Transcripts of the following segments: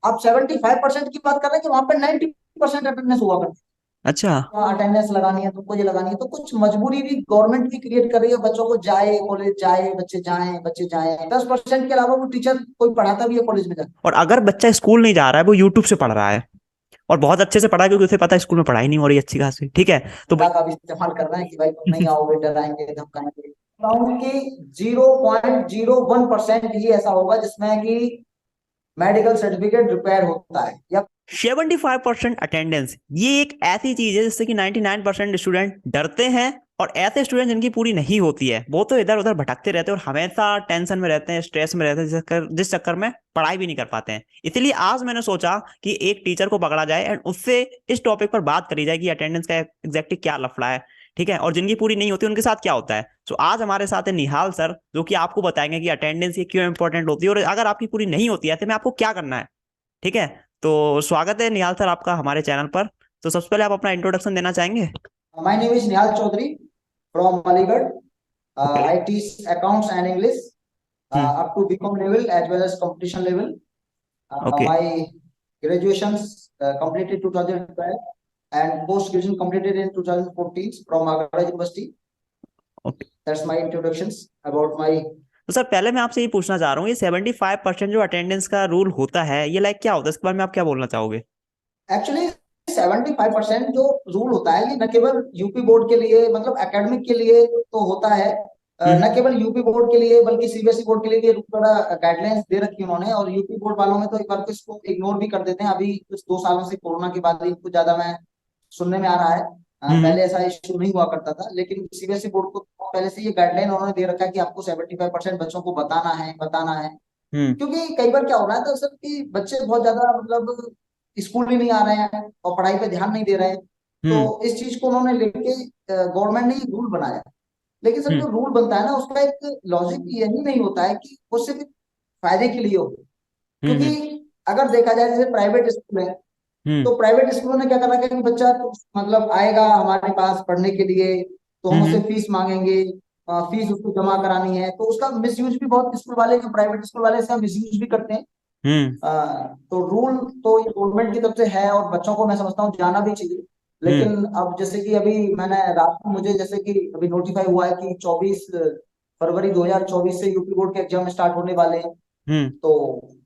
आप 75% की बात कर रहे हैं कि वहां पे 90% अटेंडेंस हुआ करती अच्छा। है। अटेंडेंस लगानी है, तुमको ये लगानी है, तो कुछ मजबूरी भी गवर्नमेंट भी क्रिएट कर रही है, बच्चों को जाए कॉलेज, जाए बच्चे जाए। 10% के अलावा वो टीचर कोई पढ़ाता भी है कॉलेज में जाके। और अगर बच्चा स्कूल नहीं जा रहा है, वो यूट्यूब से पढ़ रहा है और बहुत अच्छे से पढ़ा है, क्योंकि उसे पता है स्कूल में पढ़ाई नहीं हो रही अच्छी खासी, ठीक है। तो का भी इस्तेमाल कर रहे हैं कि भाई तुम नहीं आओगे, डराएंगे, धमकाएंगे। बताऊं कि 0.01% ही ऐसा होगा जिसमें कि मेडिकल सर्टिफिकेट रिक्वायर होता है या 75% अटेंडेंस, ये एक ऐसी चीज है जिससे कि 99% स्टूडेंट डरते हैं। और ऐसे स्टूडेंट जिनकी पूरी नहीं होती है, वो तो इधर उधर भटकते रहते हैं और हमेशा टेंशन में रहते हैं, स्ट्रेस में रहते हैं, जिस चक्कर में पढ़ाई भी नहीं कर पाते हैं। इसलिए आज मैंने सोचा कि एक टीचर को पकड़ा जाए एंड उससे इस टॉपिक पर बात करी जाए कि अटेंडेंस का एग्जैक्टली क्या लफड़ा है, ठीक है, और जिनकी पूरी नहीं होती उनके साथ क्या होता है। तो आज हमारे साथ है निहाल सर, जो कि आपको बताएंगे कि अटेंडेंस ये क्यों इंपॉर्टेंट होती है और अगर आपकी पूरी नहीं होती है तो में आपको क्या करना है, ठीक है। तो स्वागत है निहाल सर आपका हमारे चैनल पर। तो सबसे पहले आप अपना इंट्रोडक्शन देना चाहेंगे। My name is Nihal Chaudhary from Aligarh. Okay. I teach accounts and English hmm. up to BCom level as well as competition level. Okay. My graduations completed 2012 and post graduation completed in 2014 from Agra University. Okay. That's my introductions about my. तो sir पहले मैं आपसे ये पूछना चाह रहा हूँ, ये 75% जो अटेंडेंस का रूल होता है, ये लाइक क्या होता है, इसके बारे में आप क्या बोलना चाहोगे। एक्चुअली 75% जो रूल होता है ये न केवल यूपी बोर्ड के लिए, मतलब एकेडमिक के लिए तो होता है। हम्म। न केवल यूपी बोर्ड के लिए बल्कि सीबीएसई बोर्ड के लिए भी ये थोड़ा गाइडलाइंस दे रखी है उन्होंने। और यूपी बोर्ड वालों में तो एक बार को इसको इग्नोर भी कर देते हैं। अभी कुछ 2 सालों से कोरोना के बाद इनको ज्यादा मैं सुनने में आ रहा है। हम्म। पहले ऐसा इशू नहीं हुआ करता था, लेकिन सीबीएसई बोर्ड को पहले से ये गाइडलाइन उन्होंने दे रखा है कि आपको 75% बच्चों को बताना है। हम्म। क्योंकि कई बार क्या हो रहा है तो सर कि बच्चे बहुत ज्यादा मतलब स्कूल भी नहीं आ रहे हैं और पढ़ाई पे ध्यान नहीं दे रहे हैं। तो हम्म। इस चीज को उन्होंने लेके गवर्नमेंट ने रूल बनाया। लेकिन सर हम्म। जो रूल बनता है ना उसका एक लॉजिक यही नहीं होता है कि वो सिर्फ फायदे के लिए हो। हम्म। क्योंकि अगर देखा जाए जैसे प्राइवेट स्कूल है, हम्म। तो प्राइवेट स्कूलों ने क्या कर रखा है कि बच्चा तो मतलब आएगा हमारे पास पढ़ने के लिए, तो हम हम्म। उससे फीस मांगेंगे, फीस उसको जमा करानी है। तो उसका मिसयूज भी बहुत स्कूल वाले, जो प्राइवेट स्कूल वाले इसका मिसयूज भी करते हैं। हम्म। तो रूल तो ये गवर्नमेंट की तरफ से है और बच्चों को मैं समझता हूँ जाना भी चाहिए। हम्म। लेकिन अब जैसे कि अभी मैंने रात को मुझे जैसे कि अभी नोटिफाई हुआ है कि 24 फरवरी 2024 से यूपी बोर्ड के एग्जाम स्टार्ट होने वाले हैं। हम्म। तो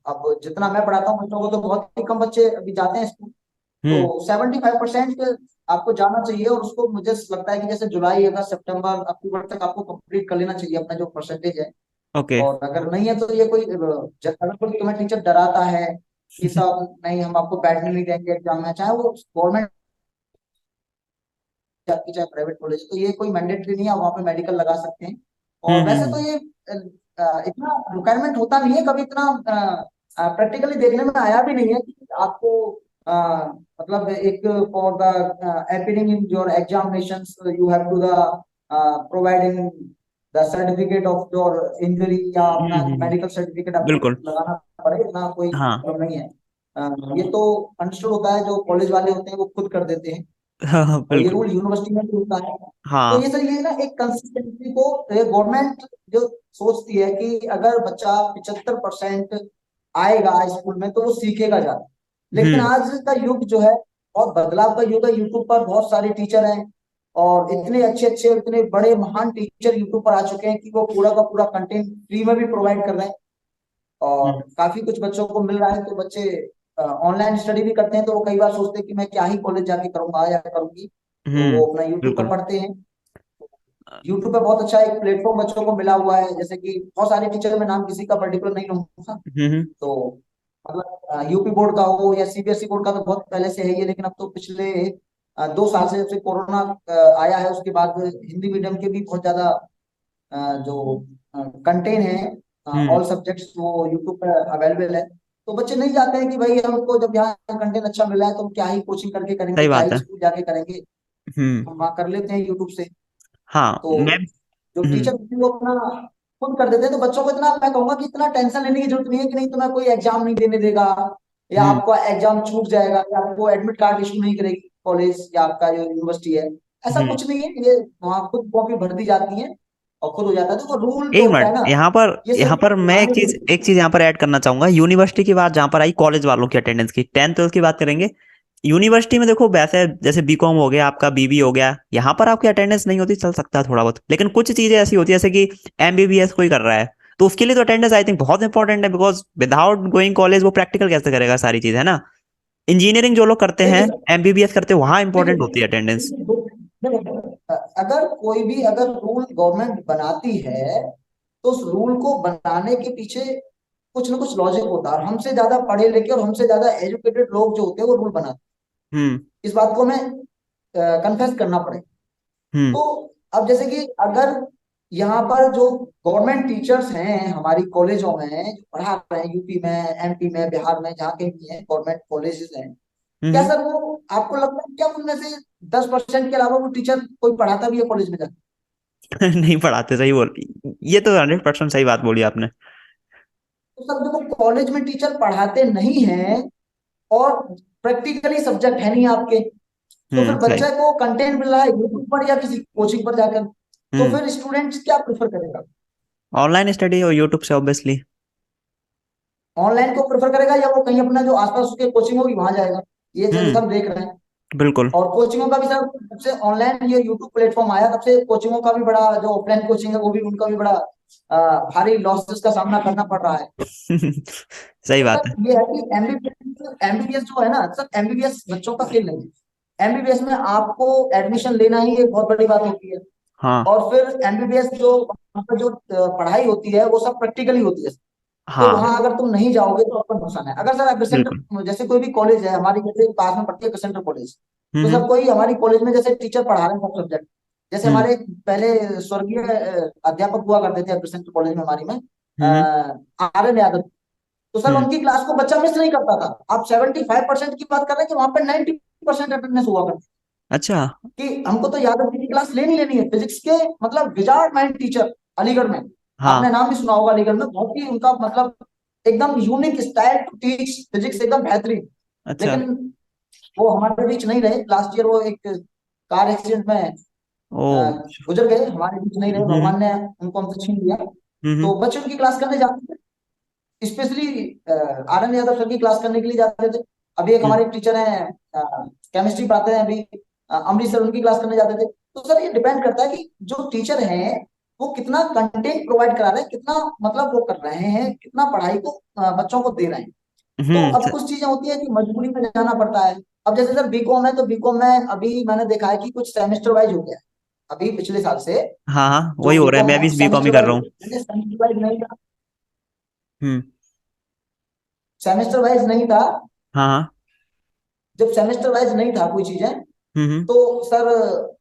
अब जितना मैं पढ़ाता हूँ बच्चों को, तो बहुत ही कम बच्चे अभी जाते हैं स्कूल। हम्म। तो 75% आपको जाना चाहिए और उसको मुझे लगता है कि जैसे जुलाई अगस्त सितंबर अक्टूबर तक आपको कंप्लीट कर लेना चाहिए अपना जो परसेंटेज है। ओके। और अगर नहीं है तो ये कोई अगर कोई तुम्हें टीचर डराता है कि साहब नहीं हम आपको बैठने नहीं देंगे एग्जाम में, चाहे वो गवर्नमेंट आपकी चाहे प्राइवेट कॉलेज, तो ये कोई मैंडेटरी नहीं है, आप वहाँ पे मेडिकल लगा सकते हैं। और वैसे तो ये इतना रिक्वायरमेंट होता नहीं है, कभी इतना प्रैक्टिकली देखने में आया भी नहीं है कि आपको अ, मतलब एक for the appearing in your examinations you have to the providing the certificate of your injury या अपना मेडिकल सर्टिफिकेट आपको बिल्कुल। लगाना पड़े, इतना कोई हाँ। प्रॉब्लम नहीं है। ये तो अंडरस्टूड होता है, जो कॉलेज वाले होते हैं वो खुद कर देते हैं। हाँ हाँ, और ये बिल्कुल। रूल यूनिवर्सिटी में भी होता है। तो हाँ। ये सर ये ना एक कंसिस्टेंसी को गवर्नमेंट जो सोचती है कि अगर बच्चा 75% आएगा स्कूल में तो वो सीखेगा ज्यादा। लेकिन हम्म। आज का युग जो है बहुत बदलाव का युग है। यूट्यूब पर बहुत सारे टीचर हैं और इतने अच्छे अच्छे इतने बड़े महान टीचर यूट्यूब पर आ चुके हैं कि वो पूरा का पूरा कंटेंट फ्री में भी प्रोवाइड कर रहे हैं। और हम्म। काफी कुछ बच्चों को मिल रहा है, तो बच्चे ऑनलाइन स्टडी भी करते हैं। तो वो कई बार सोचते हैं कि मैं क्या ही कॉलेज जाके करूंगा या करूंगी, तो वो अपना यूट्यूब पर बिल्कुल। पढ़ते हैं। यूट्यूब पे बहुत अच्छा एक प्लेटफॉर्म बच्चों को मिला हुआ है। जैसे कि बहुत सारे टीचर, में नाम किसी का पर्टिकुलर नहीं लूंगा, हम्म। तो मतलब यूपी बोर्ड का हो या सीबीएसई बोर्ड का तो बहुत पहले से है ये। लेकिन अब तो पिछले 2 साल से, जब से कोरोना आया है उसके बाद हिंदी मीडियम के भी बहुत ज्यादा जो कंटेंट है हम्म। ऑल सब्जेक्ट्स वो यूट्यूब पर अवेलेबल है। तो बच्चे नहीं चाहते हैं कि भाई हमको जब यहाँ कंटेंट अच्छा मिला है तो हम क्या ही कोचिंग करके करेंगे, सही क्या बात ही है। स्कूल जाके करेंगे, हम्म। हम वहाँ कर लेते हैं यूट्यूब से। हाँ तो मैं। जो हम्म। टीचर वो अपना खुद कर देते हैं। तो बच्चों को इतना मैं कहूंगा कि इतना टेंशन लेने की जरूरत नहीं है कि नहीं तुम्हें कोई एग्जाम नहीं देने देगा या हम्म। आपका एग्जाम छूट जाएगा या आपको एडमिट कार्ड इशू नहीं करेगी कॉलेज या आपका जो यूनिवर्सिटी है। ऐसा हम्म। कुछ नहीं है। ये वहाँ खुद कॉपी भर दी जाती है और खुद हो जाता है। देखो रूल जो एक होता है मिनट, ना, यहाँ पर ये यहाँ सिर्फ पर मैं बनाने के लिए। एक चीज यहाँ पर ऐड करना चाहूंगा। यूनिवर्सिटी की बात जहाँ पर आई, कॉलेज वालों की अटेंडेंस की, 10th 12th की बात करेंगे। यूनिवर्सिटी में देखो, वैसे जैसे बीकॉम हो गया आपका, बीबी हो गया, यहाँ पर आपकी अटेंडेंस नहीं होती, चल सकता है थोड़ा बहुत, लेकिन कुछ चीजें ऐसी होती है जैसे कि एमबीबीएस कोई कर रहा है, तो उसके लिए तो अटेंडेंस आई थिंक बहुत इंपॉर्टेंट है, बिकॉज विदाउट गोइंग कॉलेज वो प्रैक्टिकल कैसे करेगा सारी चीज, है ना। इंजीनियरिंग जो लोग करते देखिए हैं, सर, एमबीबीएस करते हैं, वहां देखिए इंपॉर्टेंट होती है अटेंडेंस। अगर कोई भी अगर रूल गवर्नमेंट बनाती है, तो उस रूल को बनाने के पीछे कुछ ना कुछ लॉजिक होता है, और हमसे ज्यादा पढ़े लिखे और हमसे ज्यादा एजुकेटेड लोग जो होते हैं वो रूल बनाते हम्म। हैं। इस बात को हमें कन्फेस करना पड़ेगा। हम्म। तो अब जैसे कि अगर यहाँ पर जो गवर्नमेंट टीचर्स हैं हमारी कॉलेजों में जो पढ़ा रहे हैं, यूपी में, एमपी में, बिहार में, जहाँ कहीं भी हैं गवर्नमेंट कॉलेजेस हैं, क्या हम्म। सर वो आपको लगता है क्या उनमें से 10% के अलावा वो टीचर कोई पढ़ाता भी है कॉलेज में जाकर? नहीं पढ़ाते, सही बोल, ये तो 100% सही बात बोली आपने। तो सर देखो, कॉलेज में टीचर पढ़ाते नहीं हैं और प्रैक्टिकली सब्जेक्ट है नहीं आपके, तो फिर सही। बच्चे को कंटेंट मिल रहा है यूट्यूब पर या किसी कोचिंग पर जाकर, तो हम्म। फिर स्टूडेंट क्या प्रेफर करेगा? ऑनलाइन स्टडी और यूट्यूब से ऑब्वियसली। ऑनलाइन को प्रेफर करेगा या वो कहीं अपना जो आसपास उसके कोचिंग होगी वहां जाएगा? ये जैसे हम देख रहे हैं। बिल्कुल। और कोचिंगों का भी सर, जब से ऑनलाइन ये यूट्यूब प्लेटफॉर्म आया तब से कोचिंगों का भी बड़ा, जो ऑफलाइन कोचिंग है वो भी उनका भी बड़ा भारी लॉसेस का सामना करना पड़ रहा है। सही तो बात सर है। ये है कि एमबीबीएस एमबीबीएस जो है ना सर, एमबीबीएस बच्चों का खेल नहीं है। एमबीबीएस में आपको एडमिशन लेना ही एक बहुत बड़ी बात होती है। हाँ। और फिर एमबीबीएस जो वहाँ पर जो पढ़ाई होती है वो सब प्रैक्टिकली होती है। तो हाँ। वहां अगर तुम नहीं जाओगे तो आपका नुकसान है। अगर सर बिल्कुल। एग्रीसेंटर जैसे कोई भी कॉलेज है हमारी, जैसे पास में पड़ती है एग्रीसेंटर कॉलेज, तो हम्म। सर कोई हमारी कॉलेज में जैसे टीचर पढ़ा रहे हैं सब सब्जेक्ट, जैसे हम्म। हमारे पहले स्वर्गीय अध्यापक हुआ करते थे एग्रीसेंटर कॉलेज में हमारी में, हम्म। Are N Yadav. तो सर हम्म। उनकी क्लास को बच्चा मिस नहीं करता था। आप 75% की बात कर रहे हैं कि वहां पर 90% अटेंडेंस हुआ करती अच्छा। कि हमको तो यादव जी की क्लास लेनी लेनी है, फिजिक्स के मतलब विजार्ड माइंड टीचर अलीगढ़ में। हाँ। आपने नाम भी सुना होगा अलीगढ़ में, बहुत ही उनका मतलब एकदम unique style to teach physics, एकदम बेहतरीन। अच्छा। लेकिन वो हमारे बीच नहीं रहे, लास्ट ईयर वो एक कार एक्सीडेंट में ओ। अ, गुजर गए, हमारे बीच नहीं रहे, हम्म। भगवान ने उनको हमसे छीन लिया। हम्म। तो बच्चे उनकी क्लास करने जाते थे, specially R N Yadav sir की क्लास करने के लिए जाते थे। अभी एक हम्म। हमारे टीचर हैं केमिस्ट्री पढ़ाते हैं अभी, अमरीश सर, उनकी क्लास करने जाते थे। तो सर ये डिपेंड करता है कि जो टीचर हैं वो कितना कंटेंट प्रोवाइड करा रहे हैं, कितना मतलब वो कर रहे हैं, कितना पढ़ाई को बच्चों को दे रहे हैं। तो अब कुछ चीजें होती है कि मजबूरी में जाना पड़ता है। अब जैसे सर बीकॉम है, तो बीकॉम में अभी मैंने देखा है कि कुछ सेमेस्टर वाइज हो गया है अभी पिछले साल से। हाँ हाँ, जो वही हो रहा है, बीकॉम मैं है भी बीकॉम ही सेमेस्टर कर वाइज, रहा हूँ। सेमेस्टर वाइज नहीं था, हम्म। सेमेस्टर वाइज नहीं था। हाँ हाँ। जब सेमेस्टर वाइज नहीं था कोई चीजें, हम्म। तो सर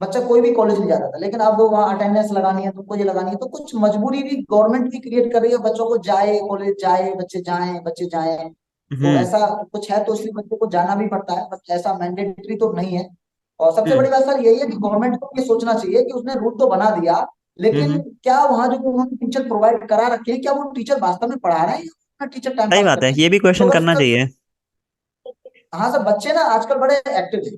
बच्चा कोई भी कॉलेज नहीं जाता था। लेकिन अब वहाँ अटेंडेंस लगानी है, तुमको ये लगानी है, तो कुछ मजबूरी भी गवर्नमेंट भी क्रिएट कर रही है, बच्चों को जाए कॉलेज, जाए बच्चे, जाए बच्चे जाए। तो हम्म। ऐसा कुछ है, तो इसलिए बच्चे को जाना भी पड़ता है, बट ऐसा मैंडेटरी तो नहीं है। और सबसे हम्म। बड़ी बात सर यही है कि गवर्नमेंट को ये सोचना चाहिए कि उसने रूल तो बना दिया, लेकिन हम्म। क्या वहाँ जो उन्होंने टीचर प्रोवाइड करा रखे हैं, क्या वो टीचर वास्तव में पढ़ा रहे हैं या टीचर टाइम सही पास बात कर है, रहे हैं? ये भी तो क्वेश्चन अगर करना सर, चाहिए। हाँ सर, बच्चे ना आजकल बड़े एक्टिव हैं।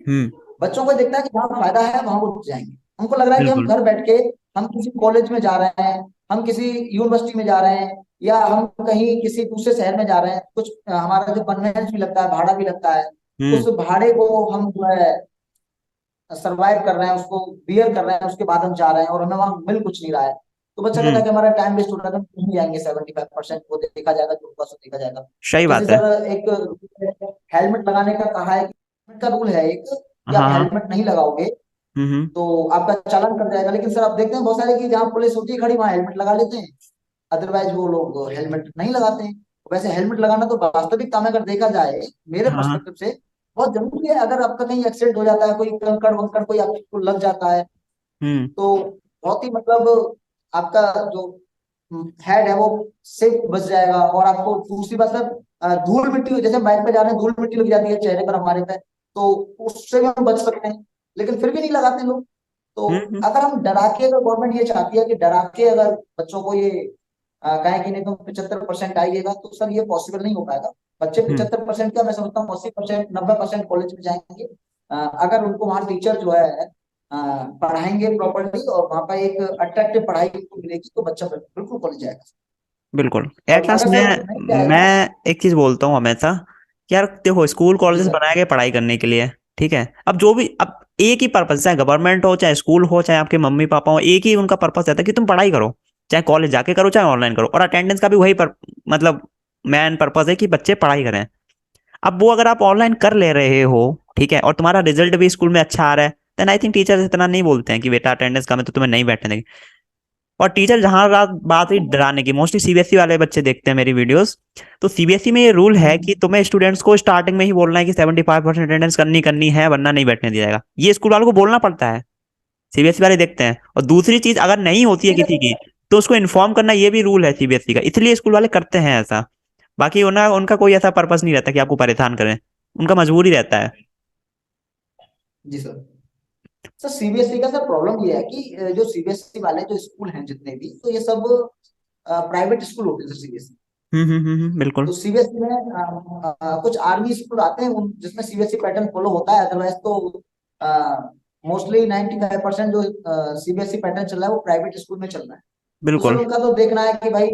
हम्म। बच्चों को दिखता है कि जहाँ फायदा है वहां वो जाएंगे। उनको लग रहा है कि हम बिल्कुल। घर बैठ के हम किसी कॉलेज में जा रहे हैं, हम किसी यूनिवर्सिटी में जा रहे हैं, या हम कहीं किसी दूसरे शहर में जा रहे हैं, कुछ हमारा जो कन्वेंस भी लगता है, भाड़ा भी लगता है, हम्म। उस भाड़े को हम जो है सरवाइव कर रहे हैं, उसको बियर कर रहे हैं, उसके बाद हम जा रहे हैं और हमें वहां मिल कुछ नहीं रहा है। तो बच्चा कहता है हम्म। कि हमारा टाइम वेस्ट हो रहा है, तो हम नहीं जाएंगे। 75% वो देखा जाएगा, जो होगा सो देखा जाएगा। सही जैसे बात है। सर एक हेलमेट लगाने का कहा है, हेलमेट का रूल है एक, कि हाँ आप हाँ। हेलमेट नहीं लगाओगे हम्म। तो आपका चालान कट जाएगा। लेकिन सर आप देखते हैं बहुत सारे कि जहाँ पुलिस होती है खड़ी वहां हेलमेट लगा लेते हैं, अदरवाइज वो लोग हेलमेट नहीं लगाते हैं। वैसे हेलमेट लगाना तो वास्तविकता में अगर देखा जाए मेरे हाँ हाँ। पर्सपेक्टिव से बहुत जरूरी है। अगर आपका कहीं एक्सीडेंट हो जाता है, कोई कंकड़ वंकड़ कोई आपको लग जाता है, हम्म। तो बहुत ही मतलब आपका जो हेड है वो सेफ बच जाएगा। और आपको दूसरी बात सर, धूल मिट्टी, जैसे बाइक पे जा रहे हैं, धूल मिट्टी लग जाती है चेहरे पर हमारे पे, तो उससे भी हम बच सकते हैं। लेकिन फिर भी नहीं लगाते लोग। तो हम्म। अगर हम डरा के, अगर गवर्नमेंट ये चाहती है कि डरा के अगर बच्चों को ये कहें कि नहीं तुम 75% आइएगा, तो सर ये पॉसिबल नहीं हो पाएगा। बच्चे हम्म। 75% क्या, मैं समझता हूँ 80%, 90% कॉलेज में जाएंगे, अगर उनको वहाँ टीचर जो है पढ़ाएंगे प्रॉपरली और वहाँ पर एक अट्रैक्टिव पढ़ाई को मिलेगी तो बच्चा बिल्कुल कॉलेज जाएगा। बिल्कुल। और एट लास्ट अगर सर मैं नहीं जाएगा। मैं एक चीज बोलता हूँ हमेशा कि यार देखो, स्कूल जी कॉलेजेस सर। बनाए गए पढ़ाई करने के लिए, ठीक है। अब जो भी, अब एक ही पर्पज, चाहे गवर्नमेंट हो, चाहे स्कूल हो, चाहे आपके मम्मी पापा हो, एक ही उनका पर्पज रहता है कि तुम पढ़ाई करो, चाहे कॉलेज जाके करो, चाहे ऑनलाइन करो। और अटेंडेंस का भी वही मतलब मेन पर्पज है कि बच्चे पढ़ाई करें। अब वो अगर आप ऑनलाइन कर ले रहे हो, ठीक है, और तुम्हारा रिजल्ट भी स्कूल में अच्छा आ रहा है, देन आई थिंक टीचर्स इतना नहीं बोलते हैं कि बेटा अटेंडेंस कम है तो तुम्हें नहीं बैठने देंगे। और टीचर जहां रात बात हुई डराने की, मोस्टली सीबीएसई वाले बच्चे देखते हैं मेरी वीडियोस। तो सीबीएसई में ये रूल है हम्म। कि तुम्हें स्टूडेंट्स को स्टार्टिंग में ही बोलना है कि 75% अटेंडेंस करनी है, वरना नहीं बैठने दिया जाएगा। ये स्कूल वालों को बोलना पड़ता है, सीबीएसई वाले देखते हैं। और दूसरी चीज, अगर नहीं होती है ठीक किसी है। की, तो उसको इन्फॉर्म करना, ये भी रूल है सीबीएसई का, इसलिए स्कूल वाले करते हैं ऐसा। बाकी उनका उनका कोई ऐसा पर्पस नहीं रहता कि आपको परेशान करें, उनका मजबूरी रहता है। जी सर। सर सीबीएसई का सर प्रॉब्लम ये है कि जो सीबीएसई वाले जो स्कूल हैं जितने भी, तो ये सब प्राइवेट स्कूल होते हैं सर सीबीएसई। बिल्कुल। तो सीबीएसई में कुछ आर्मी स्कूल आते हैं जिसमें सीबीएसई पैटर्न फॉलो होता है, अदरवाइज तो मोस्टली 95% जो सीबीएसई पैटर्न चल रहा है वो प्राइवेट स्कूल में चल रहा है। तो सर बिल्कुल। उनका तो देखना है कि भाई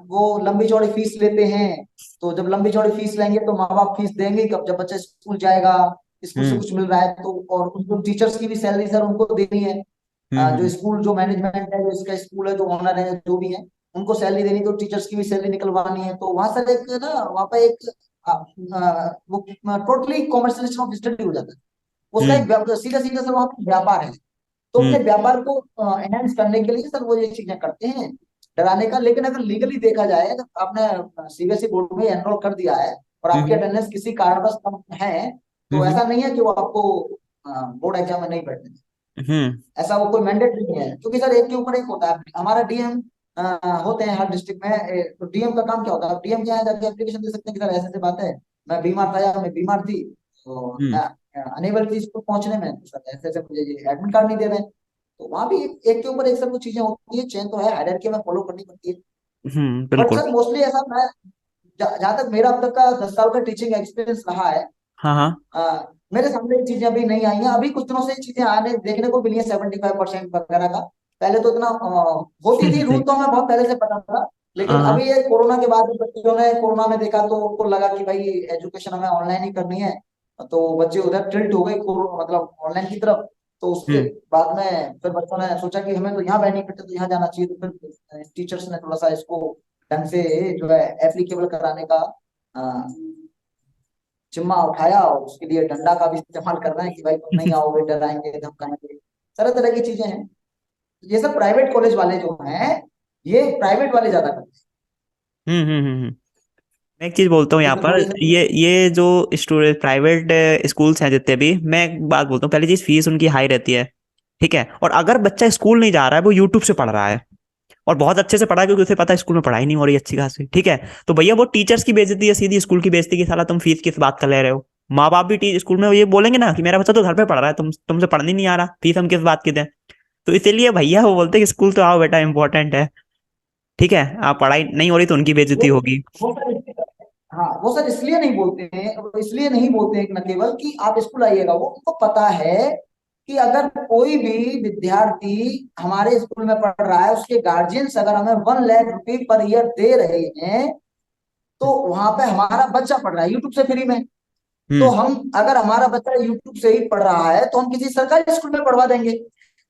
वो लंबी चौड़ी फीस लेते हैं। तो जब लंबी चौड़ी फीस लेंगे तो माँ बाप फीस देंगे ही कब, जब बच्चा स्कूल जाएगा, स्कूल से हम्म कुछ मिल रहा है तो। और उनको टीचर्स की भी सैलरी सर उनको देनी है। जो हम्म स्कूल जो मैनेजमेंट है, जो इसका स्कूल है, जो ओनर है, जो भी है, उनको सैलरी देनी, तो टीचर्स की भी सैलरी निकलवानी है। तो वहां सर एक ना, वहाँ पे एक वो टोटली कॉमर्शियल ऑफ स्टडी हो जाता है। उसका हम्म एक सीधा सीधा सर वहाँ पे व्यापार है। तो हम्म अपने व्यापार को एनहेंस करने के लिए सर वो ये चीजें करते हैं, डराने का। लेकिन अगर लीगली देखा जाए, जब आपने सीबीएसई बोर्ड में एनरोल कर दिया है और आपकी हम्म अटेंडेंस किसी कारणवश कम है, तो हम्म ऐसा नहीं है कि वो आपको बोर्ड एग्जाम में नहीं बैठने दें। हम्म ऐसा वो कोई मैंडेट नहीं है, क्योंकि सर एक के ऊपर एक होता है। हमारा डीएम होते हैं हर डिस्ट्रिक्ट में। तो डीएम का काम क्या होता है? डीएम क्या है, जाके एप्लीकेशन दे सकते हैं कि सर ऐसे ऐसे बात है, मैं बीमार था या मैं बीमार थी, तो हम्म मैं अनेबल थी इसको पहुंचने में, तो सर ऐसे ऐसे मुझे ये एडमिट कार्ड नहीं दे रहे हैं। तो वहां भी एक के ऊपर एक सब कुछ चीजें होती है, चेन तो है, हायरार्की में फॉलो करनी पड़ती है। बट बिल्कुल। सर मोस्टली ऐसा मैं, जहाँ तक मेरा अब तक का 10 साल का टीचिंग एक्सपीरियंस रहा है, हाँ हाँ। मेरे सामने ये चीजें अभी नहीं आई हैं। अभी कुछ दिनों से ये चीजें आने देखने को मिली है, 75% वगैरह का। पहले तो इतना होती थी, रूल तो हमें बहुत पहले से पता था। लेकिन हाँ हाँ। अभी ये कोरोना के बाद बच्चों ने कोरोना में देखा तो उनको लगा कि भाई एजुकेशन हमें ऑनलाइन ही करनी है। तो बच्चे उधर टिल्ट हो गए, मतलब ऑनलाइन की तरफ। तो उसके हम्म बाद में फिर बच्चों ने सोचा कि हमें तो यहाँ बेनिफिट है तो यहाँ जाना चाहिए। तो फिर टीचर्स ने थोड़ा सा इसको ढंग से जो है एप्लीकेबल कराने का जिम्मा उठाया, और उसके लिए डंडा का भी इस्तेमाल कर रहे हैं कि भाई तुम नहीं आओगे, डराएंगे, धमकाएंगे, तरह तरह की चीजें हैं। ये सब प्राइवेट कॉलेज वाले जो हैं, ये प्राइवेट वाले ज्यादा करते हैं। मैं एक चीज बोलता हूँ तो यहाँ फिर पर, थोड़ी सी। ये जो स्टूडेंट प्राइवेट स्कूल्स हैं जितने भी, मैं एक बात बोलता हूँ, पहली चीज फीस उनकी हाई रहती है, ठीक है। और अगर बच्चा स्कूल नहीं जा रहा है, वो यूट्यूब से पढ़ रहा है और बहुत अच्छे से पढ़ा है, क्योंकि उसे पता है स्कूल में पढ़ाई नहीं हो रही अच्छी खासी, ठीक है, तो भैया वो टीचर्स की बेइज्जती है, सीधी स्कूल की बेइज्जती की, साला तुम फीस किस बात का ले रहे हो। माँ बाप भी स्कूल में ये बोलेंगे ना कि मेरा बच्चा तो घर पे पढ़ रहा है, तुमसे पढ़ने नहीं आ रहा, फीस हम किस बात की दें। तो इसीलिए भैया वो बोलते हैं कि स्कूल तो आओ बेटा, इंपॉर्टेंट है, ठीक है। आप पढ़ाई नहीं हो रही तो उनकी बेइज्जती वो होगी। वो सर, हाँ वो सर इसलिए नहीं बोलते हैं, वो इसलिए नहीं बोलते हैं कि न केवल कि आप स्कूल आइएगा, वो उनको पता है कि अगर कोई भी विद्यार्थी हमारे स्कूल में पढ़ रहा है, उसके गार्जियंस अगर हमें 1 लाख रुपए पर ईयर दे रहे हैं, तो वहां पे हमारा बच्चा पढ़ रहा है यूट्यूब से फ्री में। तो हम्म हम, अगर हमारा बच्चा यूट्यूब से ही पढ़ रहा है, तो हम किसी सरकारी स्कूल में पढ़वा देंगे।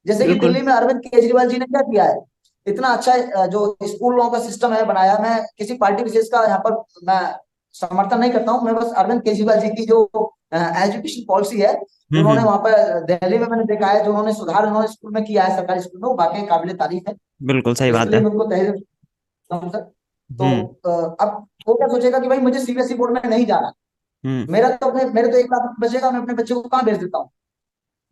जैसे कि बिल्कुल। दिल्ली में अरविंद केजरीवाल जी ने क्या किया है, इतना अच्छा जो स्कूलों का सिस्टम है बनाया। मैं किसी पार्टी विशेष का यहाँ पर मैं समर्थन नहीं करता हूँ, मैं बस अरविंद केजरीवाल जी की जो एजुकेशन पॉलिसी है, उन्होंने हम्म। वहां पर दिल्ली में मैंने देखा है, जो उन्होंने सुधार उन्होंने स्कूल में किया है, सरकारी स्कूल में, वो वाकई काबिल तारीफ है। बिल्कुल सही तो इसके बात लिए है। मैं उनको तहे दिल से समझता हूं सर। तो हम्म अब वो क्या सोचेगा कि भाई मुझे सीबीएसई बोर्ड में नहीं जाना, हम्म। मेरे तो 1 लाख बचेगा, मैं अपने बच्चे को कहाँ भेज देता हूँ?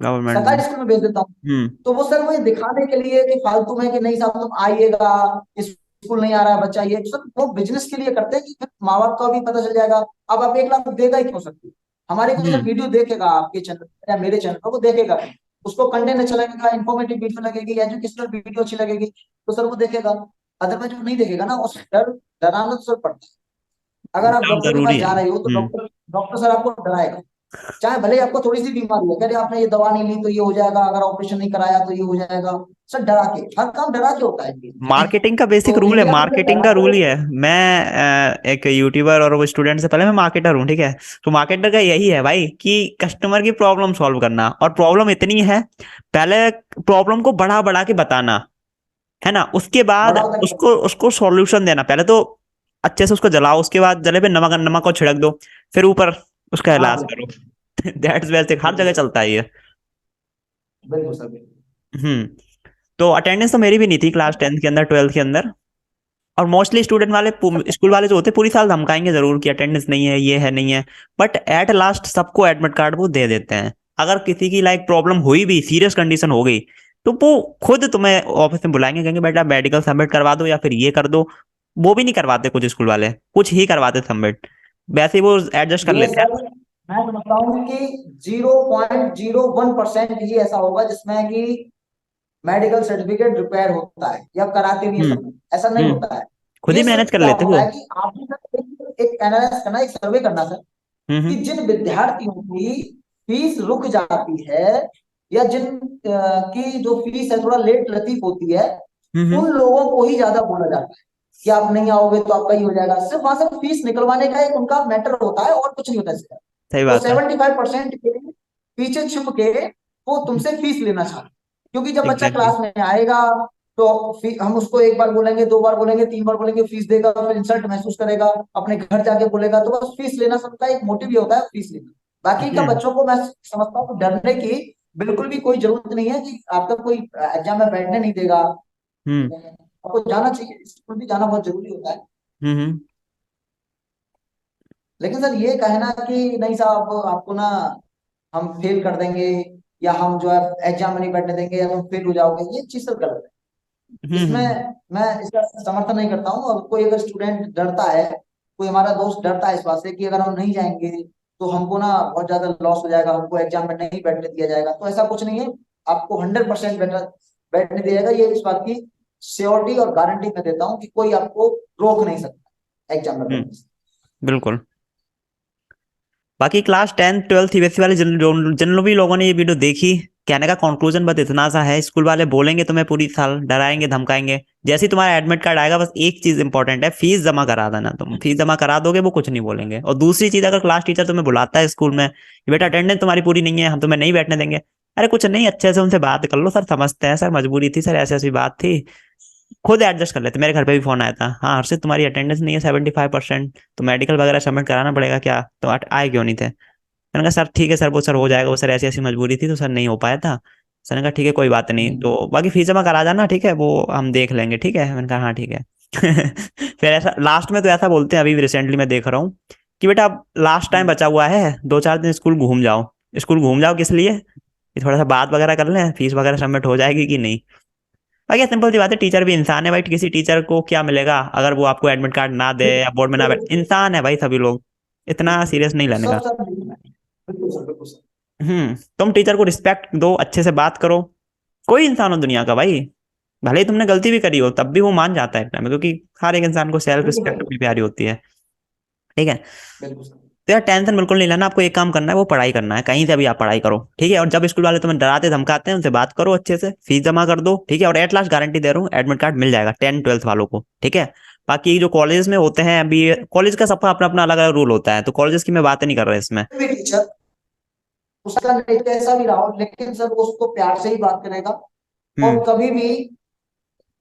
गवर्नमेंट में। सरकारी स्कूल में भेज देता हूँ। हम्म तो वो सर वो ये दिखाने के लिए कि फालतू में कि नहीं साहब तुम आइएगा, स्कूल नहीं आ रहा है बच्चा, ये सब वो बिजनेस के लिए करते हैं कि फिर माँ बाप का भी पता चल जाएगा। अब आप 1 लाख देगा ही क्यों सकते? हमारे कोई सर हम्म। वीडियो देखेगा आपके चैनल या मेरे चैनल पर, वो देखेगा, उसको कंटेंट अच्छा लगेगा, इन्फॉर्मेटिव वीडियो लगेगी, एजुकेशनल वीडियो अच्छी लगेगी, तो सर वो देखेगा। अदरवाइज वो नहीं देखेगा ना। उस डराना तो सर पड़ता है। अगर आप डर डॉक्टर के पास जरूरी है। जा रहे हो तो डॉक्टर डॉक्टर सर आपको डराएगा। चाहे भले ही आपको थोड़ी सी बीमारी है, अरे आपने ये दवा नहीं ली तो ये हो जाएगा, अगर ऑपरेशन नहीं कराया तो ये हो जाएगा। सर डरा के, हर काम डरा के होता है इनके। मार्केटिंग का बेसिक तो रूल है, इंडिया में जो मार्केटिंग डरा का के, रूल ही है। मैं एक यूट्यूबर और वो स्टूडेंट से पहले मैं मार्केटर हूँ, ठीक है। तो मार्केटर का यही है भाई कि कस्टमर की प्रॉब्लम सॉल्व करना, और प्रॉब्लम इतनी है, पहले प्रॉब्लम को बढ़ा बढ़ा के बताना, है ना, उसके बाद बड़ा होता उसको उसको सॉल्यूशन देना। पहले तो अच्छे से उसको जलाओ, उसके बाद जले पे नमक नमक को छिड़क दो, फिर ऊपर उसका हाँ इलाज बिल्कुल। करो। दैट्स बेसिक, हर बिल्कुल जगह सर, चलता है ये। बिल्कुल सर, बिल्कुल। हम्म। तो अटेंडेंस तो मेरी भी नहीं थी क्लास 10th के अंदर, 12th के अंदर। और मोस्टली स्टूडेंट वाले, स्कूल वाले जो होते पूरी साल धमकाएंगे जरूर कि अटेंडेंस नहीं है, ये है नहीं है, बट एट लास्ट सबको एडमिट कार्ड वो दे देते हैं। अगर किसी की लाइक प्रॉब्लम हुई भी, सीरियस कंडीशन हो गई, तो वो खुद तुम्हें ऑफिस में बुलाएंगे, कहेंगे बेटा मेडिकल सबमिट करवा दो या फिर ये कर दो। वो भी नहीं करवाते कुछ स्कूल वाले, कुछ ही करवाते सबमिट, वैसे ही वो एडजस्ट कर ये लेते सर हैं। मैं समझता हूँ कि 0.01% ही ऐसा होगा जिसमें कि मेडिकल सर्टिफिकेट रिक्वायर होता है या कराते भी है हम्म। सब, ऐसा नहीं हम्म। होता है। खुद ही ये मैनेज सिर्फ कर क्या लेते होता वो। है कि आपको सर एक एनालाइज करना, एक सर्वे करना सर, कि हम्म। जिन विद्यार्थियों की फीस रुक जाती है, या जिन की जो फीस है थोड़ा लेट लतीफ होती है, हम्म। उन लोगों को ही ज्यादा बोला जाता है कि आप नहीं आओगे तो आपका ही हो जाएगा। सिर्फ वहां से फीस निकलवाने का एक उनका मैटर होता है और कुछ नहीं होता इसका। सही वो बात है। 75% के पीछे छुप के वो तुमसे फीस लेना चाहते हैं। क्योंकि जब बच्चा एग्जैक्टली। क्लास में आएगा तो हम उसको एक बार बोलेंगे, दो बार बोलेंगे, तीन बार बोलेंगे, फीस देगा, फिर इंसल्ट महसूस करेगा, अपने घर जाके बोलेगा। तो बस फीस लेना सबका एक मोटिव ही होता है, फीस लेना। बाकी का हम्म। बच्चों को मैं समझता हूँ कि डरने की बिल्कुल भी कोई जरूरत नहीं है कि आपका कोई एग्जाम में बैठने नहीं देगा। हम्म। आपको जाना चाहिए, स्कूल भी जाना बहुत जरूरी होता है। हम्म। लेकिन सर ये कहना कि नहीं साहब आपको ना हम फेल कर देंगे, या हम जो है एग्जाम में नहीं बैठने देंगे, या तुम फेल हो जाओगे, ये चीज सर गलत है। इसमें हम्म। मैं इसका समर्थन नहीं करता हूँ। और कोई अगर स्टूडेंट डरता है, कोई हमारा दोस्त डरता है इस बात से कि अगर हम नहीं जाएंगे तो हमको ना बहुत ज्यादा लॉस हो जाएगा, हमको एग्जाम में नहीं बैठने दिया जाएगा, तो ऐसा कुछ नहीं है। आपको 100% बैठने दिया जाएगा, ये इस बात की श्योरिटी और गारंटी मैं देता हूँ कि कोई आपको रोक नहीं सकता एग्जाम में हम्म। बैठने से। बिल्कुल। बाकी क्लास 10th 12th सीबीएसई वाले जिन भी लोगों ने ये वीडियो देखी, कहने का कंक्लूजन बस इतना सा है, स्कूल वाले बोलेंगे तुम्हें पूरी साल, डराएंगे धमकाएंगे, जैसे ही तुम्हारा एडमिट कार्ड आएगा बस एक चीज इंपॉर्टेंट है, फीस जमा करा देना। तुम फीस जमा करा दोगे वो कुछ नहीं बोलेंगे। और दूसरी चीज, अगर क्लास टीचर तुम्हें बुलाता है स्कूल में कि बेटा अटेंडेंस तुम्हारी पूरी नहीं है, हम तुम्हें नहीं बैठने देंगे, अरे कुछ नहीं, अच्छे से उनसे बात कर लो, सर समझते हैं सर, मजबूरी थी सर, ऐसी ऐसी बात थी, खुद एडजस्ट कर लेते। मेरे घर पे भी फोन आया था, हाँ हर्षित तुम्हारी अटेंडेंस नहीं है 75%, तो मेडिकल वगैरह सबमिट कराना पड़ेगा क्या, तो आए क्यों नहीं थे। मैंने कहा सर ठीक है सर, वो सर हो जाएगा, वो सर ऐसी ऐसी मजबूरी थी तो सर नहीं हो पाया था। सर ने कहा ठीक है कोई बात नहीं, हम्म, तो बाकी फीस जमा करा जाना, ठीक है वो हम देख लेंगे, ठीक है। मैंने कहा हाँ ठीक है। फिर ऐसा लास्ट में तो ऐसा बोलते हैं, अभी रिसेंटली मैं देख रहा हूँ कि बेटा अब लास्ट टाइम हम्म, बचा हुआ है, 2 4 दिन स्कूल घूम जाओ। स्कूल घूम जाओ किस लिए, कि थोड़ा सा बात वगैरह कर लें, फीस वगैरह सबमिट हो जाएगी कि नहीं। बाकी सिंपल सी बात है, टीचर भी इंसान है भाई, किसी टीचर को क्या मिलेगा अगर वो आपको एडमिट कार्ड ना दे या बोर्ड में ना बैठ, बिल्कुल। इंसान है भाई सभी लोग, इतना सीरियस नहीं लेने का। सब सब बिल्कुल सर, बिल्कुल सर। तुम टीचर को रिस्पेक्ट दो, अच्छे से बात करो, कोई इंसान हो दुनिया का भाई, भले ही तुमने गलती भी करी हो तब भी वो मान जाता है इतना में, क्योंकि हर एक इंसान को सेल्फ बिल्कुल रिस्पेक्ट सर, अपनी प्यारी होती है, ठीक है। बिल्कुल सर। तो यार टेंशन बिल्कुल नहीं लेना, आपको एक काम करना है, वो पढ़ाई करना है, कहीं से भी आप पढ़ाई करो, ठीक है। और जब स्कूल वाले तुम्हें डराते धमकाते हैं उनसे बात करो अच्छे से, फीस जमा कर दो, ठीक है। और एट लास्ट गारंटी दे रहा हूँ, एडमिट कार्ड मिल जाएगा 10th 12th वालों को, ठीक है। बाकी जो कॉलेज में होते हैं अभी, कॉलेज का सबका अपना अपना अलग अलग रूल होता है, तो कॉलेज की मैं बात नहीं कर रहा इसमें। भी टीचर उसका नहीं कैसा भी रहा हो, लेकिन सर वो उसको प्यार से ही बात करेगा। हम्म। और कभी भी इस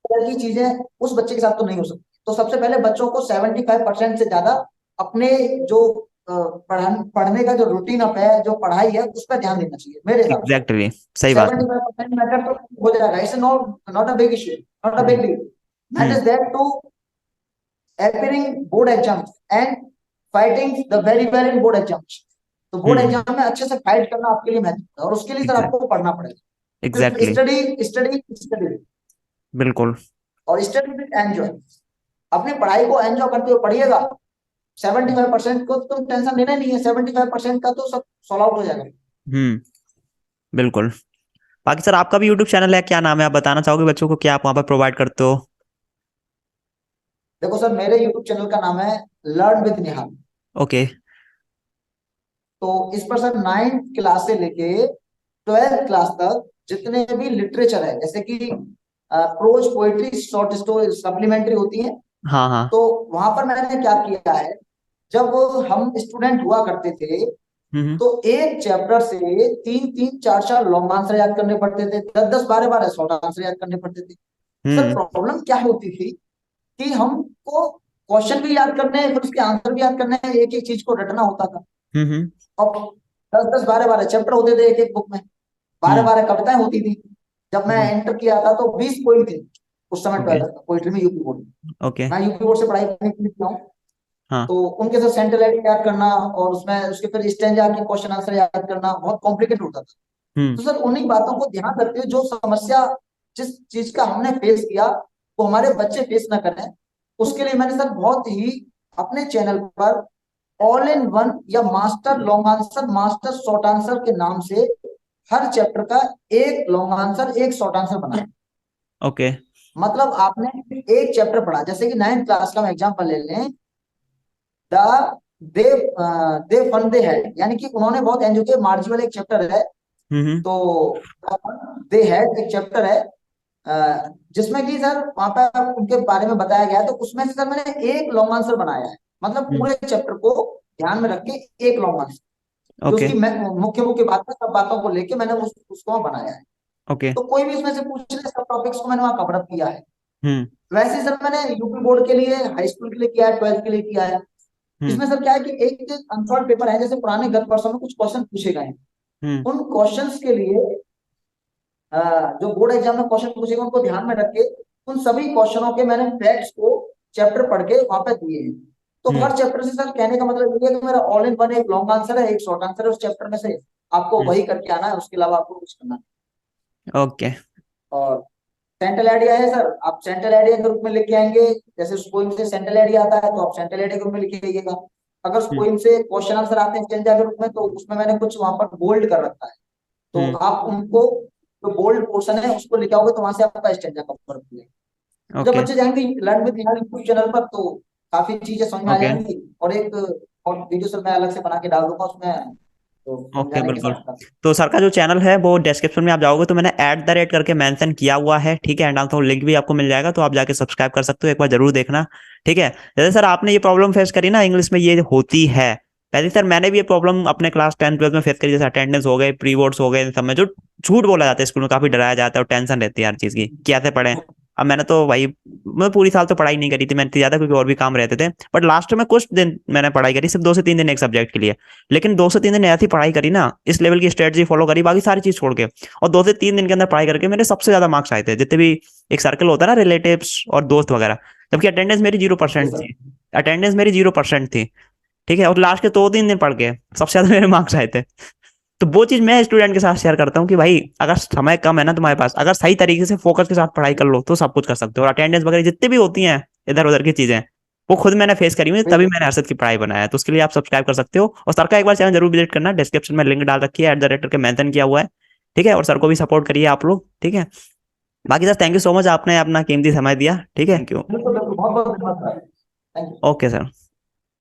तरह की चीजें उस बच्चे के साथ तो नहीं हो सकती। तो सबसे पहले बच्चों को 75% से ज्यादा अपने जो पढ़ने का जो रूटीन अप है, जो पढ़ाई है, उस पर ध्यान देना चाहिए मेरे हिसाब से। एग्जैक्टली सही बात है। 75% मैटर तो हो जाएगा, it's not not a big issue, not a hmm. Big deal. Mat hmm. Is there to appearing board exams and fighting the very well in board exams। तो बोर्ड हम्म। एग्जाम में अच्छे से फाइट करना आपके लिए महत्वपूर्ण है, और उसके लिए सर एग्जैक्ट आपको पढ़ना पड़ेगा। सिर्फ एग्जैक्टली। स्टडी स्टडी स्टडी, बिल्कुल। और स्टडी विद एंजॉय। अपनी पढ़ाई को एंजॉय करते हुए पढ़िएगा। 75% को तुम टेंशन लेना नहीं है, 75% का तो सब सॉल्व आउट हो जाएगा। हम्म। बिल्कुल। बाकी सर आपका भी यूट्यूब चैनल है, क्या नाम है, आप बताना चाहोगे बच्चों को, क्या आप वहाँ पर प्रोवाइड करते हो। देखो सर, मेरे यूट्यूब चैनल का नाम है लर्न विद निहाल। ओके। तो इस पर सर 9th क्लास से लेके 12th क्लास तक जितने भी लिटरेचर है, जैसे कि prose, poetry, short story supplementary होती है, हाँ हाँ। तो वहां पर मैंने क्या किया है, जब हम स्टूडेंट हुआ करते थे हम्म तो एक चैप्टर से 3 3 4 4 लॉन्ग आंसर याद करने पड़ते थे, 10 10 12 12 शॉर्ट आंसर याद करने पड़ते थे। सर हम्म प्रॉब्लम क्या होती थी कि हमको क्वेश्चन भी याद करने हैं, फिर उसके आंसर भी याद करने हैं, एक एक चीज को रटना होता था। हम्म और 10 10 12 12 चैप्टर होते थे एक एक बुक में, बारह हम्म। बारह कविताएं होती थी। जब मैं हम्म। एंटर किया था तो 20 पॉइंट थे उस समय ओके। 12th पोइट्री में, यूपी बोर्ड में। ओके। मैं यूपी बोर्ड से पढ़ाई करने के लिए किया हूँ। हाँ। तो उनके साथ सेंट्रल आइडिया याद करना और उसमें उसके फिर स्टेंजा की क्वेश्चन आंसर याद करना बहुत कॉम्प्लिकेटेड होता था। हम्म तो सर उन्हीं बातों को ध्यान रखते हुए जो समस्या, जिस चीज का हमने फेस किया वो हमारे बच्चे फेस ना करें, उसके लिए मैंने सर बहुत ही अपने चैनल पर ऑल इन वन या master long answer, master short answer के नाम से हर चैप्टर का एक लॉन्ग आंसर, एक शॉर्ट आंसर बनाया। ओके। मतलब आपने एक चैप्टर पढ़ा, जैसे कि 9th क्लास का हम एग्जांपल ले लें, the they they fun they had, यानी कि उन्होंने बहुत एंजॉय किया, मार्जिनल एक चैप्टर है। हम्म। तो दे हैड एक चैप्टर है, जिसमें कि सर वहां पर उनके बारे में बताया गया है, तो उसमें से सर मैंने एक लॉन्ग आंसर बनाया है। मतलब हम्म। पूरे चैप्टर को ध्यान में रख के एक लॉन्ग आंसर, जो ओके। उसकी मुख्य मुख्य बात है, सब बातों को लेके मैंने उसको वहाँ बनाया है। ओके। तो कोई भी इसमें से पूछ ले, सब टॉपिक्स को मैंने वहाँ कवर अप किया है। हम्म वैसे ही सर मैंने यूपी बोर्ड के लिए, हाई स्कूल के लिए किया है, 12th के लिए किया है। हम्म इसमें सर क्या है कि एक अनसॉल्व पेपर है, जैसे पुराने गत वर्षों में कुछ क्वेश्चन पूछे गए हैं, हम्म उन क्वेश्चंस के लिए जो बोर्ड एग्जाम में क्वेश्चन पूछे गए उनको ध्यान में रख के उन सभी क्वेश्चनों के मैंने फैक्ट्स को चैप्टर पढ़ के वहां पे दिए हैं। तो हम्म हर चैप्टर से सर कहने का मतलब ये है कि मेरा ऑल इन वन एक लॉन्ग आंसर है, एक शॉर्ट आंसर है, उस चैप्टर में से आपको हम्म। वही करके आना है, उसके अलावा आपको कुछ करना नहीं। ओके। और सेंट्रल आइडिया है सर, आप सेंट्रल आइडिया के ग्रुप में लेके आएंगे, जैसे स्पोइम से सेंट्रल आइडिया आता है तो आप सेंट्रल आइडिया ग्रुप में लिखे आइएगा। अगर हम्म स्पोइम से क्वेश्चन आंसर आते हैं स्टेंजा के रूप में, तो उसमें मैंने कुछ वहां पर बोल्ड कर रखा है, तो हम्म। आप उनको, जो बोल्ड पोर्शन है उसको लिखा होगा तो वहां से आपका स्टेंजा कवर हो जाएगा। तो जब ओके। बच्चे जाएंगे लर्न विद यूट्यूब चैनल पर तो काफी चीजें समझ में आ ओके। जाएंगी, और एक और वीडियो सर मैं अलग से बना के डाल दूंगा उसमें, तो ओके समझाने के बिल्कुल। साथ साथ। तो सर का जो चैनल है वो डिस्क्रिप्शन में आप जाओगे तो मैंने @ करके मेंशन किया हुआ है, ठीक है, एंड डालता हूँ, लिंक भी आपको मिल जाएगा, तो आप जाके सब्सक्राइब कर सकते हो, एक बार जरूर देखना। ठीक है। जैसे सर आपने ये प्रॉब्लम फेस करी ना, इंग्लिश में ये होती है, पहले सर मैंने भी ये प्रॉब्लम अपने क्लास 10 12 में फेस करी, जैसे अटेंडेंस हो गए, प्री बोर्ड्स हो गए, इन सब में जो झूठ बोला जाता है स्कूल में, काफी डराया जाता है और टेंशन रहती है हर चीज की, कैसे पढ़ें। अब मैंने तो भाई मैं पूरी साल तो पढ़ाई नहीं करी थी, मैंने इतनी ज्यादा, क्योंकि और भी काम रहते थे, बट लास्ट में कुछ दिन मैंने पढ़ाई करी, सिर्फ 2 से 3 दिन एक सब्जेक्ट के लिए। लेकिन 2 से 3 दिन ऐसी पढ़ाई करी ना, इस लेवल की स्ट्रेटजी फॉलो करी, बाकी सारी चीज छोड़ के, और 2 से 3 दिन के अंदर पढ़ाई करके मेरे सबसे ज्यादा मार्क्स आए थे, जितने भी एक सर्कल होता है ना, रिलेटिव्स और दोस्त वगैरह। जबकि अटेंडेंस मेरी जीरो ये परसेंट सर थी। अटेंडेंस मेरी 0% थी। ठीक है, और लास्ट के 2 3 दिन पढ़ के सबसे ज्यादा मेरे मार्क्स आए थे। तो वो चीज मैं स्टूडेंट के साथ शेयर करता हूँ कि भाई अगर समय कम है ना तुम्हारे पास, अगर सही तरीके से फोकस के साथ पढ़ाई कर लो तो सब कुछ कर सकते हो। और अटेंडेंस वगैरह जितनी भी होती हैं इधर उधर की चीजें, वो खुद मैंने फेस करी हुई, तभी बिल्कुल मैंने अरशद की पढ़ाई बनाया है। तो उसके लिए आप सब्सक्राइब कर सकते हो, और सर का एक बार चैनल जरूर विजिट करना, डिस्क्रिप्शन में लिंक डाल रखी है, @ करके मेंशन किया हुआ है। ठीक है, और सर को भी सपोर्ट करिए आप लोग, ठीक है। बाकी sir thank you so much, आपने अपना कीमती समय दिया, ठीक है, थैंक यू। बिल्कुल बिल्कुल, बहुत बहुत धन्यवाद sir, thank you. Okay sir.